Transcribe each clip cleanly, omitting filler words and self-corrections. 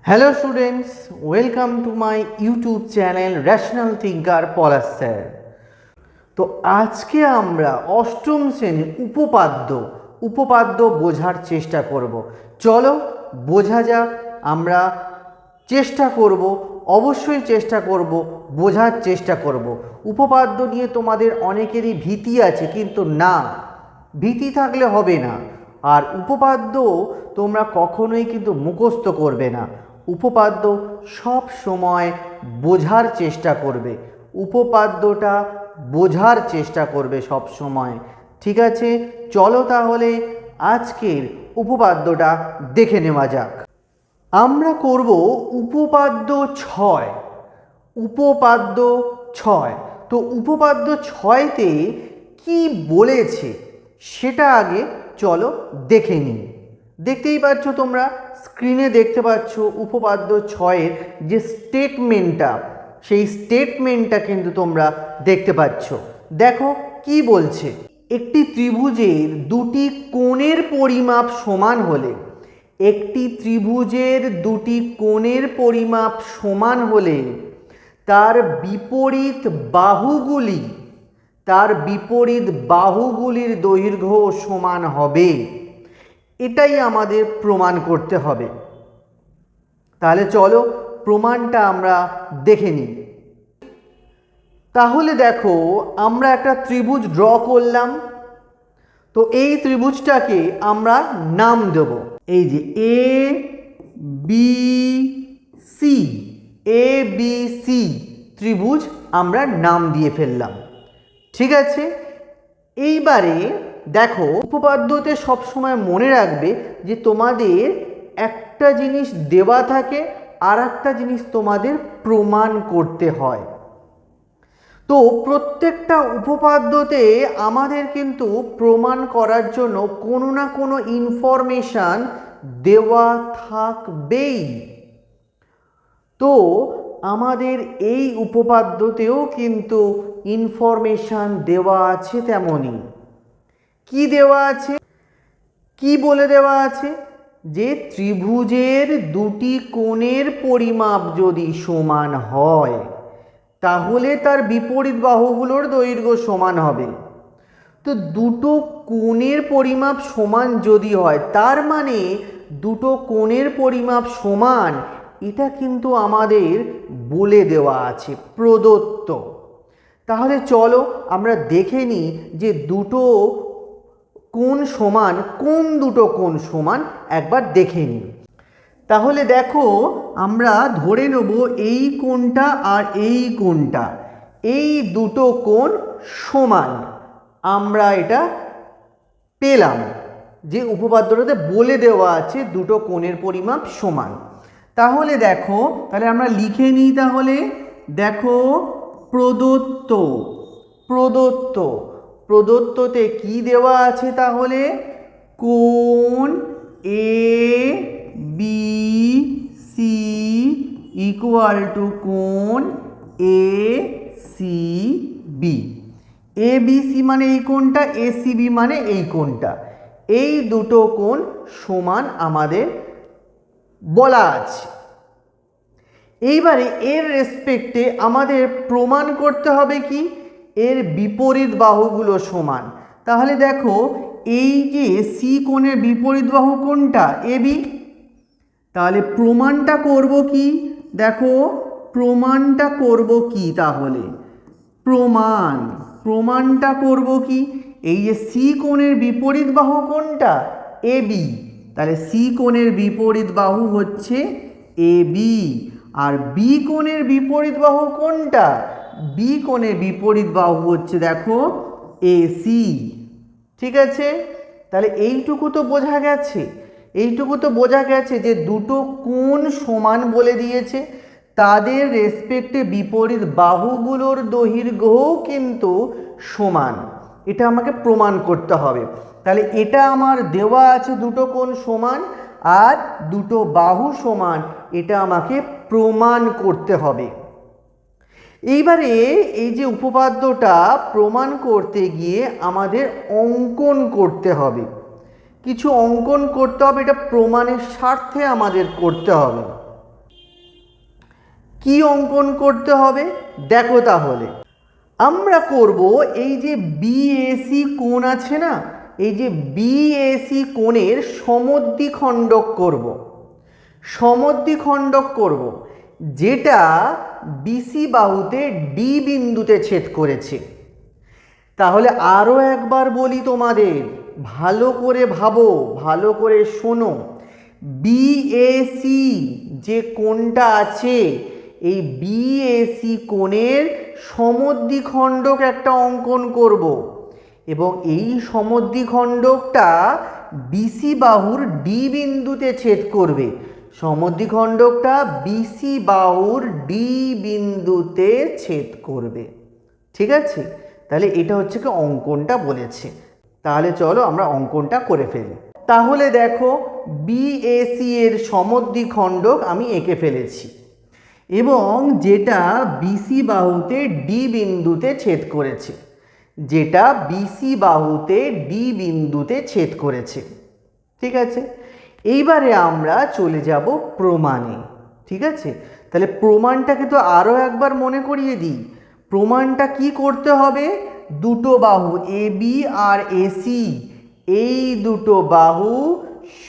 Hello students, welcome to my YouTube channel rational thinker Palash sir. তো আজকে আমরা অষ্টম শ্রেণীর উপপাদ্য বোঝার চেষ্টা করব। চলো বোঝা যাক। আমরা চেষ্টা করব, অবশ্যই চেষ্টা করব, বোঝার চেষ্টা করব। উপপাদ্য নিয়ে তোমাদের অনেকেরই ভীতি আছে, কিন্তু না, ভীতি থাকলে হবে না। আর উপপাদ্য তোমরা কখনোই কিন্তু মুখস্থ করবে না। উপপাদ্য সব সময় বোঝার চেষ্টা করবে, উপপাদ্যটা বোঝার চেষ্টা করবে সব সময়। ঠিক আছে, চলো তাহলে আজকের উপপাদ্যটা দেখে নেওয়া যাক। আমরা করব উপপাদ্য 6। উপপাদ্য 6। তো উপপাদ্য 6তে কি বলেছে সেটা আগে চলো দেখে নিই। দেখতেই পাচ্ছ, তোমরা স্ক্রিনে দেখতে পাচ্ছ উপপাদ্য 6-এর যে স্টেটমেন্টটা, সেই স্টেটমেন্টটা কিন্তু তোমরা দেখতে পাচ্ছ। দেখো কি বলছে। একটি ত্রিভুজের দুটি কোণের পরিমাপ সমান হলে, একটি ত্রিভুজের দুটি কোণের পরিমাপ সমান হলে তার বিপরীত বাহুগুলির দৈর্ঘ্য সমান হবে। এটাই আমাদের প্রমাণ করতে হবে। তাহলে চলো প্রমাণটা আমরা দেখে নিই। তাহলে দেখো, আমরা একটা ত্রিভুজ ড্র করলাম। তো এই ত্রিভুজটাকে আমরা নাম দেব, এই যে ABC ত্রিভুজ আমরা নাম দিয়ে ফেললাম। ঠিক আছে, এইবারে দেখো, উপপাদ্যতে সবসময় মনে রাখবে যে তোমাদের একটা জিনিস দেওয়া থাকে, আর একটা জিনিস তোমাদের প্রমাণ করতে হয়। তো প্রত্যেকটা উপপাদ্যতে আমাদের কিন্তু প্রমাণ করার জন্য কোনো না কোনো ইনফরমেশান দেওয়া থাকবেই। তো আমাদের এই উপপাদ্যতেও কিন্তু ইনফরমেশান দেওয়া আছে তেমনই। কি দেওয়া আছে, কি বলে দেওয়া আছে? যে ত্রিভুজের দুটি কোণের পরিমাপ যদি সমান হয় তাহলে তার বিপরীত বাহুগুলোর দৈর্ঘ্য সমান হবে। তো দুটো কোণের পরিমাপ সমান যদি হয়, তার মানে দুটো কোণের পরিমাপ সমান, এটা কিন্তু আমাদের বলে দেওয়া আছে, প্রদত্ত। তাহলে চলো আমরা দেখে নিই যে দুটো কোণ সমান, কোন দুটো কোণ সমান একবার দেখে নিই। তাহলে দেখো, আমরা ধরে নেব এই কোণটা আর এই কোণটা, এই দুটো কোণ সমান। আমরা এটা পেলাম যে উপপাদ্যটাতে বলে দেওয়া আছে দুটো কোণের পরিমাপ সমান। তাহলে দেখো, তাহলে আমরা লিখে নিই। তাহলে দেখো, প্রদত্ততে কি দেওয়া আছে? তাহলে কোণ ABC ইকুয়াল টু কোণ ACB। ABC মানে এই কোণটা, ACB মানে এই কোণটা, এই দুটো কোণ সমান আমাদের বলা আছে। এইবারে এর রেসপেক্টে আমাদের প্রমাণ করতে হবে কি? এর বিপরীত বাহুগুলো সমান। তাহলে দেখো, এই যে সি কোণের বিপরীত বাহু কোনটা? AB। তাহলে প্রমাণটা করব কি? দেখো, প্রমাণটা করব কি? তাহলে প্রমাণটা করব কি? এই যে সি কোণের বিপরীত বাহু কোনটা? AB। তাহলে সি কোণের বিপরীত বাহু হচ্ছে AB, আর বি কোণের বিপরীত বাহু কোনটা? বি কোণের বিপরীত বাহু হচ্ছে দেখো AC। ঠিক আছে, তাহলে এইটুকু তো বোঝা গেছে যে দুটো কোণ সমান বলে দিয়েছে, তাদের রেসপেক্টে বিপরীত বাহুগুলোর দৈর্ঘ্যও কিন্তু সমান। এটা আমাকে প্রমাণ করতে হবে। তাহলে এটা আমার দেওয়া আছে, দুটো কোণ সমান আর দুটো বাহু সমান, এটা আমাকে প্রমাণ করতে হবে। এইবারে এই যে উপপাদ্যটা প্রমাণ করতে গিয়ে আমাদের অঙ্কন করতে হবে, কিছু অঙ্কন করতে হবে। এটা প্রমাণের স্বার্থে আমাদের করতে হবে। কি অঙ্কন করতে হবে দেখো তাহলে। আমরা করব এই যে বিএসি কোণ আছে না, এই যে বিএসি কোণের সমদ্বিখণ্ডক করব, সমদ্বিখণ্ডক করব যেটা বিসি বাহুতে ডি বিন্দুতে ছেদ করেছে। তাহলে আরও একবার বলি তোমাদের, ভালো করে ভাবো, ভালো করে শোনো। বিএসি যে কোণটা আছে, এই বিএসি কোণের সমদ্বিখণ্ডক একটা অঙ্কন করব এবং এই সমদ্বিখণ্ডকটা বিসি বাহুর ডি বিন্দুতে ছেদ করবে। সমদ্বিখণ্ডকটা বিসি বাহুর ডি বিন্দুতে ছেদ করবে। ঠিক আছে, তাহলে এটা হচ্ছে কি অঙ্কনটা বলেছে। তাহলে চলো আমরা অঙ্কনটা করে ফেলি। তাহলে দেখো বিএসি এর সমদ্বিখণ্ডক আমি এঁকে ফেলেছি এবং যেটা বিসি বাহুতে ডি বিন্দুতে ছেদ করেছে, যেটা বিসি বাহুতে ডি বিন্দুতে ছেদ করেছে। ঠিক আছে, এইবারে আমরা চলে যাব প্রমাণে। ঠিক আছে, তাহলে প্রমাণটাকে তো আরও একবার মনে করিয়ে দিই। প্রমাণটা কি করতে হবে, দুটো বাহু এ বি আর এসি, এই দুটো বাহু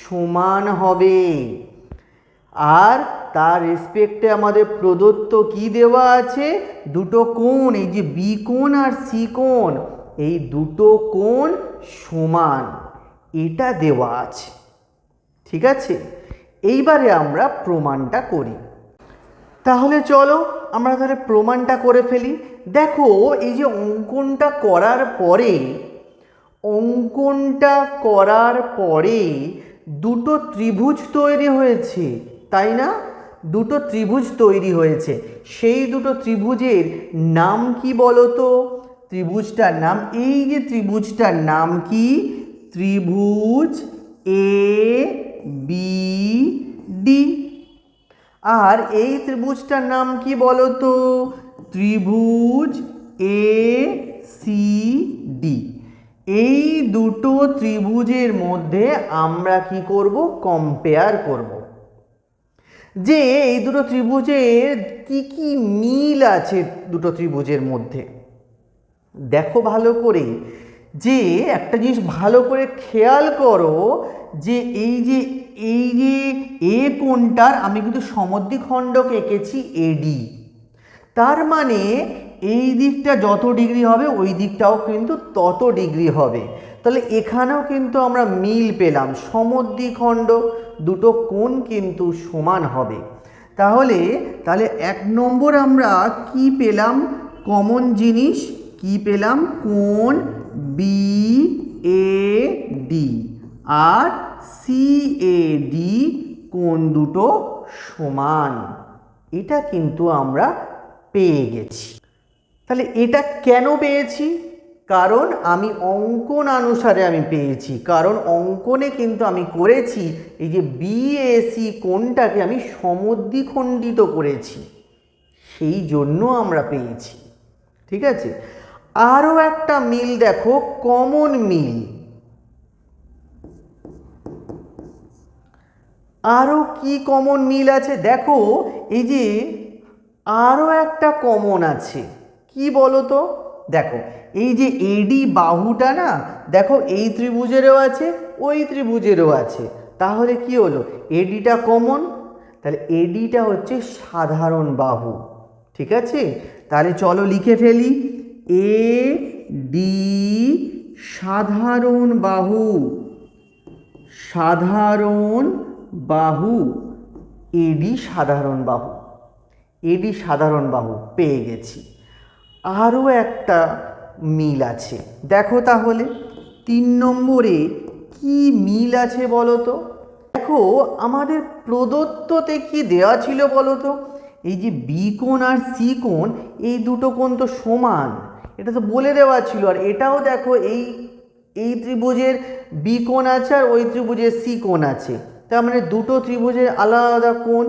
সমান হবে আর তার রেসপেক্টে আমাদের প্রদত্ত কি দেওয়া আছে, দুটো কোণ, এই যে বি কোণ আর সি কোণ, এই দুটো কোণ সমান, এটা দেওয়া আছে। ঠিক আছে, এইবারে আমরা প্রমাণটা করি। তাহলে চলো আমরা তাহলে প্রমাণটা করে ফেলি। দেখো এই যে অঙ্কনটা করার পরে দুটো ত্রিভুজ তৈরি হয়েছে, তাই না? দুটো ত্রিভুজ তৈরি হয়েছে। সেই দুটো ত্রিভুজের নাম কি বলো তো? ত্রিভুজটার নাম, এই যে ত্রিভুজটার নাম কি, ত্রিভুজ এ বি ডি। আর এই ত্রিভুজটার নাম কি বলো তো? ত্রিভুজ এ সি ডি। এই দুটো ত্রিভুজের মধ্যে আমরা কি করব, কম্পেয়ার করব যে এই দুটো ত্রিভুজের কি কি মিল আছে দুটো ত্রিভুজের মধ্যে। দেখো ভালো করে, যে একটা জিনিস ভালো করে খেয়াল করো যে এই যে এ কোণটার আমি কিন্তু সমদ্বিখণ্ডক এঁকেছি এডি, তার মানে এই দিকটা যত ডিগ্রি হবে ওই দিকটাও কিন্তু তত ডিগ্রি হবে। তাহলে এখানেও কিন্তু আমরা মিল পেলাম, সমদ্বিখণ্ডক, দুটো কোণ কিন্তু সমান হবে। তাহলে এক নম্বর আমরা কি পেলাম, কমন জিনিস কি পেলাম, কোণ বি এ ডি আর সি এ ডি কোণ দুটো সমান, এটা কিন্তু আমরা পেয়ে গেছি। তাহলে এটা কেন পেয়েছি? কারণ আমি অঙ্কন অনুসারে আমি পেয়েছি, কারণ অঙ্কনে কিন্তু আমি করেছি এই যে বিএসি কোণটাকে আমি সমদ্বিখণ্ডিত করেছি, সেই জন্য আমরা পেয়েছি। ঠিক আছে, আরও একটা মিল দেখো, কমন মিল, আরও কি কমন মিল আছে দেখো, এই যে আরও একটা কমন আছে, কি বলো তো? দেখো এই যে এডি বাহুটা না, দেখো এই ত্রিভুজেরও আছে ওই ত্রিভুজেরও আছে, তাহলে কি হলো, এডিটা কমন, তাহলে এডিটা হচ্ছে সাধারণ বাহু। ঠিক আছে, তাহলে চলো লিখে ফেলি, এ ডি সাধারণ বাহু, সাধারণ বাহু, এডি সাধারণ বাহু, এডি সাধারণ বাহু পেয়ে গেছি। আরও একটা মিল আছে, দেখো তাহলে 3 নম্বরে কি মিল আছে বলো তো? দেখো আমাদের প্রদত্ততে কি দেওয়া ছিল বলো তো? এই যে বি কোণ আর সি কোণ, এই দুটো কোণ তো সমান, এটা তো বলে দেওয়া ছিল। আর এটাও দেখো এই ত্রিভুজের বি কোণ আছে আর ওই ত্রিভুজের সি কোণ আছে, তার মানে দুটো ত্রিভুজের আলাদা আলাদা কোণ,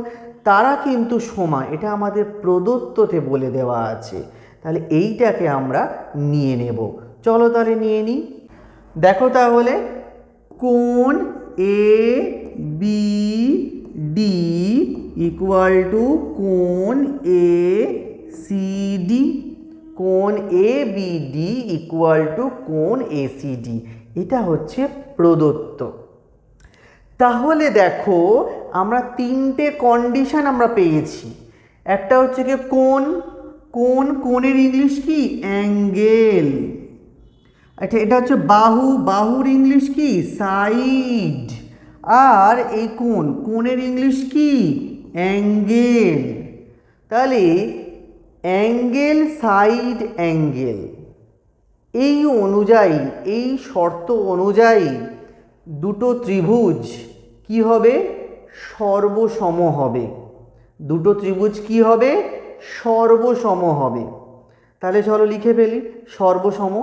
তারা কিন্তু সমান, এটা আমাদের প্রদত্ততে বলে দেওয়া আছে। তাহলে এইটাকে আমরা নিয়ে নেব, চলো তাহলে নিয়ে নিই। দেখো তাহলে কোণ এ বি ডি ইকুয়াল টু কোণ এ সি ডি, কোণ এ বি ডি ইকুয়াল টু কোণ এ সি ডি, এটা হচ্ছে প্রদত্ত। তাহলে দেখো আমরা তিনটে কন্ডিশন আমরা পেয়েছি। একটা হচ্ছে কি কোণ, কোণের ইংলিশ কি অ্যাঙ্গেল। আচ্ছা, এটা হচ্ছে বাহু, বাহুর ইংলিশ কি সাইড। আর এই কোণের ইংলিশ কি অ্যাঙ্গেল। তাহলে অ্যাঙ্গেল সাইড অ্যাঙ্গেল, এই অনুযায়ী, এই শর্ত অনুযায়ী দুটো ত্রিভুজ কি হবে সর্বসম হবে। দুটো ত্রিভুজ কি হবে সর্বসম হবে। তাহলে চলো লিখে ফেলি সর্বসম।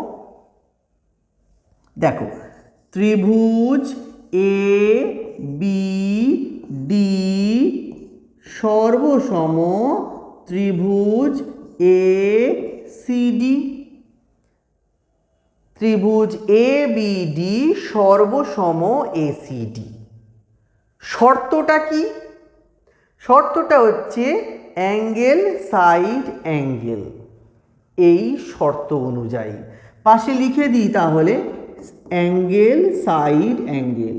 দেখো ত্রিভুজ এ বি ডি সর্বসম ত্রিভুজ এ সি ডি, ত্রিভুজ এ বি ডি সর্বসম এ সি ডি। শর্তটা কি? শর্তটা হচ্ছে অ্যাঙ্গেল সাইড অ্যাঙ্গেল। এই শর্ত অনুযায়ী পাশে লিখে দিই তাহলে অ্যাঙ্গেল সাইড অ্যাঙ্গেল।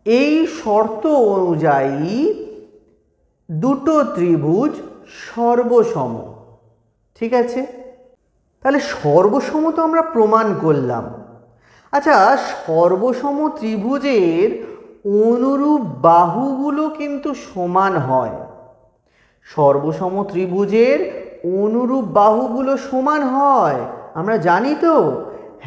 এই শর্ত অনুযায়ী দুটো ত্রিভুজ সর্বসম। ঠিক আছে, তাহলে সর্বসম তো আমরা প্রমাণ করলাম। আচ্ছা, সর্বসম ত্রিভুজের অনুরূপ বাহুগুলো কিন্তু সমান হয়। সর্বসম ত্রিভুজের অনুরূপ বাহুগুলো সমান হয়, আমরা জানি তো।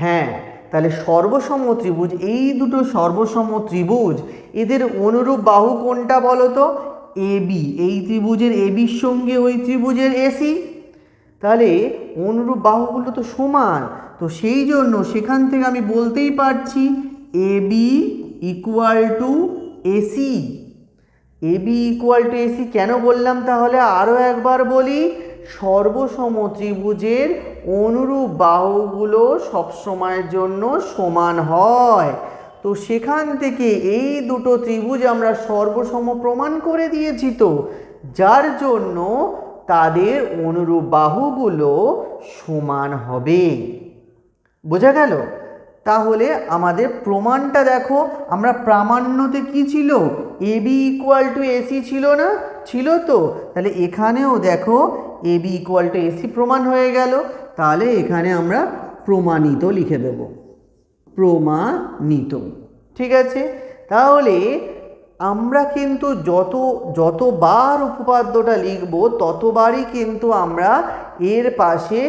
হ্যাঁ, তাহলে সর্বসম ত্রিভুজ, এই দুটো সর্বসম ত্রিভুজ, এদের অনুরূপ বাহু কোনটা বলো তো? এবি। এই ত্রিভুজের এবির সঙ্গে ওই ত্রিভুজের এসি, তাহলে অনুরূপ বাহুগুলো তো সমান। তো সেই জন্য সেখান থেকে আমি বলতেই পারছি AB equal to AC. AB equal to AC কেন বললাম তাহলে আরও একবার বলি, সর্বসম ত্রিভুজের অনুরূপ বাহুগুলো সবসময়ের জন্য সমান হয়। তো সেখান থেকে এই দুটো ত্রিভুজ আমরা সর্বসম প্রমাণ করে দিয়েছি, তো যার জন্য তাদের অনুরূপ বাহুগুলো সমান হবে। বোঝা গেল? তাহলে আমাদের প্রমাণটা দেখো, আমরা প্রামাণ্যতে কি ছিল এবি ইকুয়াল টু এসি ছিল না? ছিল তো। তাহলে এখানেও দেখো এবি ইকুয়াল টু এসি প্রমাণ হয়ে গেল। তাহলে এখানে আমরা প্রমাণিত লিখে দেব, প্রমাণিত। ঠিক আছে, তাহলে আমরা কিন্তু যতবার উপপাদ্যটা লিখব ততবারই কিন্তু আমরা এর পাশে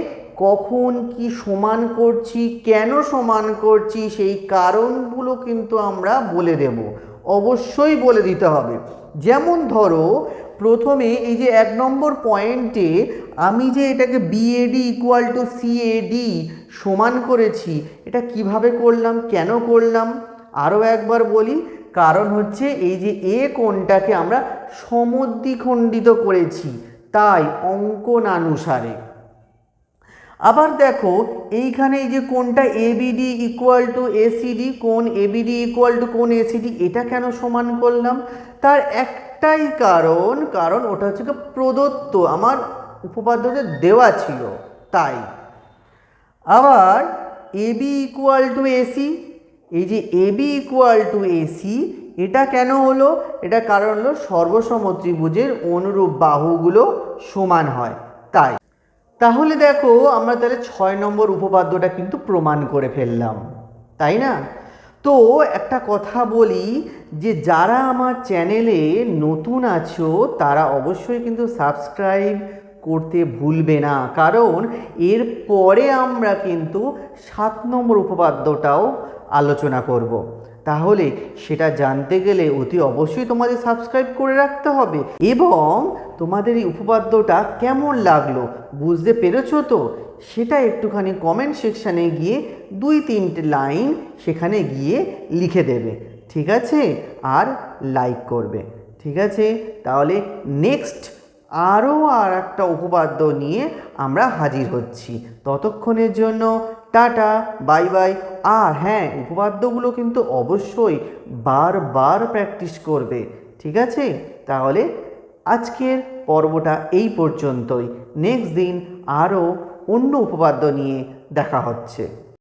কখন কি সমান করছি, কেন সমান করছি, সেই কারণগুলো কিন্তু আমরা বলে দেব, অবশ্যই বলে দিতে হবে। যেমন ধরো প্রথমে এই যে 1 নম্বর পয়েন্টে আমি যে এটাকে বিএডি ইকুয়াল টু সিএডি সমান করেছি, এটা কিভাবে করলাম, কেন করলাম আরও একবার বলি। কারণ হচ্ছে এই যে এ কোণটাকে আমরা সমদ্বিখণ্ডিত করেছি, তাই অঙ্কনানুসারে। আবার দেখো এইখানে এই যে কোণটা এবিডি ইকুয়াল টু এসিডি, কোণ এবিডি ইকুয়াল টু কোণ এসিডি, এটা কেন সমান করলাম? তার একটাই কারণ ওটা হচ্ছে প্রদত্ত, আমার উপপাদ্যতে দেওয়া ছিল তাই। আবার এবি ইকুয়াল টু এসি, এই যে এবি ইকুয়াল টু এসি এটা কেন হলো? এটা কারণ হলো সর্বসম ত্রিভুজের অনুরূপ বাহুগুলো সমান হয় তাই। তাহলে দেখো আমরা তাহলে 6 নম্বর উপপাদ্যটা কিন্তু প্রমাণ করে ফেললাম, তাই না? তো একটা কথা বলি, যে যারা আমার চ্যানেলে নতুন আছো তারা অবশ্যই কিন্তু সাবস্ক্রাইব করতে ভুলবে না, কারণ এর পরে আমরা কিন্তু 7 নম্বর উপপাদ্যটাও আলোচনা করব। তাহলে সেটা জানতে গেলে অতি অবশ্যই তোমাদের সাবস্ক্রাইব করে রাখতে হবে। এবং তোমাদের এই উপপাদ্যটা কেমন লাগলো, বুঝতে পেরেছো তো? সেটা একটুখানি কমেন্ট সেকশানে গিয়ে 2-3টে লাইন সেখানে গিয়ে লিখে দেবে, ঠিক আছে? আর লাইক করবে, ঠিক আছে? তাহলে নেক্সট আরও একটা উপপাদ্য নিয়ে আমরা হাজির হচ্ছি। ততক্ষণের জন্য টাটা, বাই বাই। আর হ্যাঁ, উপপাদ্যগুলো কিন্তু অবশ্যই বারবার প্র্যাকটিস করবে, ঠিক আছে, তাহলে আজকের পর্বটা এই পর্যন্তই। নেক্সট দিন আরও অন্য উপপাদ্য নিয়ে দেখা হচ্ছে।